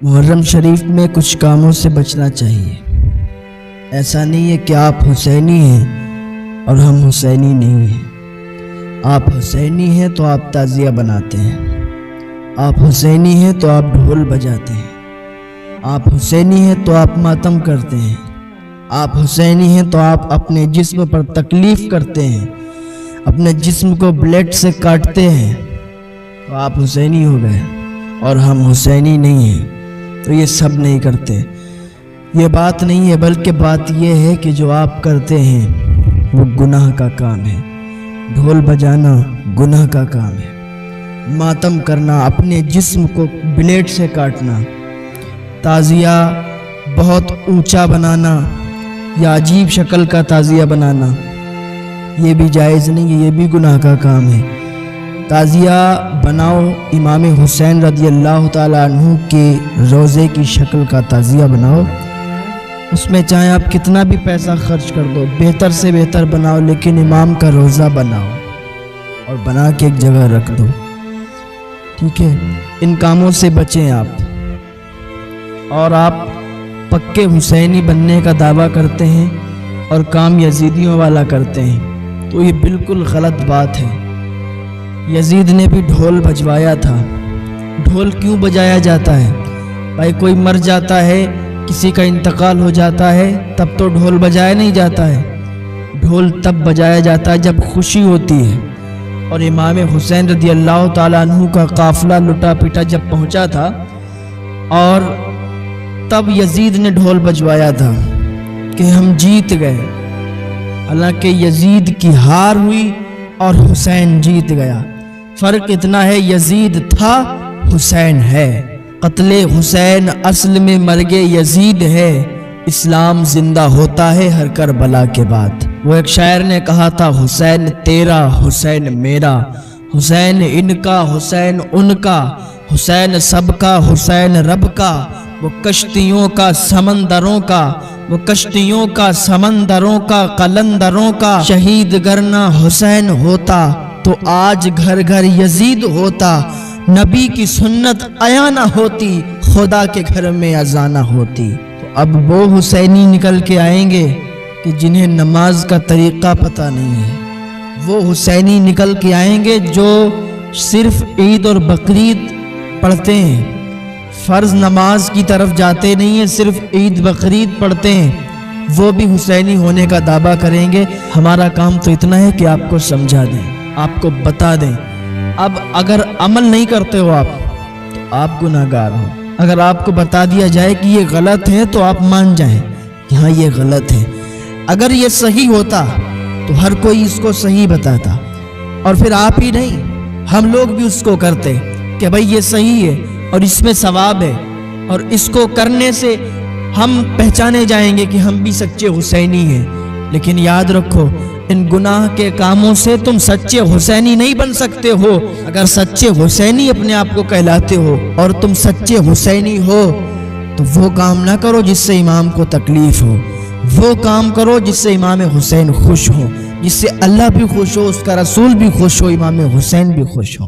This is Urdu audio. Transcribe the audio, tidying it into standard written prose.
محرم شریف میں کچھ کاموں سے بچنا چاہیے۔ ایسا نہیں ہے کہ آپ حسینی ہیں اور ہم حسینی نہیں ہیں۔ آپ حسینی ہیں تو آپ تعزیہ بناتے ہیں، آپ حسینی ہیں تو آپ ڈھول بجاتے ہیں، آپ حسینی ہیں تو آپ ماتم کرتے ہیں، آپ حسینی ہیں تو آپ اپنے جسم پر تکلیف کرتے ہیں، اپنے جسم کو بلیڈ سے کاٹتے ہیں، تو آپ حسینی ہو گئے اور ہم حسینی نہیں ہیں۔ تو یہ سب نہیں کرتے، یہ بات نہیں ہے، بلکہ بات یہ ہے کہ جو آپ کرتے ہیں وہ گناہ کا کام ہے۔ ڈھول بجانا گناہ کا کام ہے، ماتم کرنا، اپنے جسم کو بلیڈ سے کاٹنا، تعزیہ بہت اونچا بنانا یا عجیب شکل کا تعزیہ بنانا، یہ بھی جائز نہیں ہے، یہ بھی گناہ کا کام ہے۔ تعزیہ بناؤ، امام حسین رضی اللہ تعالیٰ عنہ کے روضے کی شکل کا تعزیہ بناؤ، اس میں چاہے آپ کتنا بھی پیسہ خرچ کر دو، بہتر سے بہتر بناؤ، لیکن امام کا روضہ بناؤ اور بنا کے ایک جگہ رکھ دو، ٹھیک ہے؟ ان کاموں سے بچیں آپ۔ اور آپ پکے حسینی بننے کا دعویٰ کرتے ہیں اور کام یزیدیوں والا کرتے ہیں، تو یہ بالکل غلط بات ہے۔ یزید نے بھی ڈھول بجوایا تھا۔ ڈھول کیوں بجایا جاتا ہے؟ بھائی کوئی مر جاتا ہے، کسی کا انتقال ہو جاتا ہے، تب تو ڈھول بجایا نہیں جاتا ہے۔ ڈھول تب بجایا جاتا ہے جب خوشی ہوتی ہے۔ اور امام حسین رضی اللہ تعالیٰ عنہ کا قافلہ لٹا پٹا جب پہنچا تھا اور تب یزید نے ڈھول بجوایا تھا کہ ہم جیت گئے، حالانکہ یزید کی ہار ہوئی اور حسین جیت گیا۔ فرق اتنا ہے، یزید تھا، حسین ہے۔ قتل حسین اصل میں مرگ یزید ہے، اسلام زندہ ہوتا ہے ہر کربلا کے بعد۔ وہ ایک شاعر نے کہا تھا، حسین تیرا حسین میرا، حسین ان کا حسین ان کا، حسین سب کا حسین رب کا، وہ کشتیوں کا سمندروں کا، وہ کشتیوں کا سمندروں کا قلندروں کا، شہید گر نہ حسین ہوتا تو آج گھر گھر یزید ہوتا، نبی کی سنت عیا نہ ہوتی، خدا کے گھر میں اذان نہ ہوتی۔ تو اب وہ حسینی نکل کے آئیں گے کہ جنہیں نماز کا طریقہ پتہ نہیں ہے، وہ حسینی نکل کے آئیں گے جو صرف عید اور بقرعید پڑھتے ہیں، فرض نماز کی طرف جاتے نہیں ہیں، صرف عید بقرعید پڑھتے ہیں، وہ بھی حسینی ہونے کا دعویٰ کریں گے۔ ہمارا کام تو اتنا ہے کہ آپ کو سمجھا دیں، آپ کو بتا دیں۔ اب اگر عمل نہیں کرتے ہو آپ تو آپ گناہگار ہو۔ اگر آپ کو بتا دیا جائے کہ یہ غلط ہے تو آپ مان جائیں کہ ہاں یہ غلط ہے۔ اگر یہ صحیح ہوتا تو ہر کوئی اس کو صحیح بتاتا، اور پھر آپ ہی نہیں، ہم لوگ بھی اس کو کرتے کہ بھائی یہ صحیح ہے اور اس میں ثواب ہے، اور اس کو کرنے سے ہم پہچانے جائیں گے کہ ہم بھی سچے حسینی ہیں۔ لیکن یاد رکھو، ان گناہ کے کاموں سے تم سچے حسینی نہیں بن سکتے ہو۔ اگر سچے حسینی اپنے آپ کو کہلاتے ہو اور تم سچے حسینی ہو تو وہ کام نہ کرو جس سے امام کو تکلیف ہو، وہ کام کرو جس سے امام حسین خوش ہو، جس سے اللہ بھی خوش ہو، اس کا رسول بھی خوش ہو، امام حسین بھی خوش ہو۔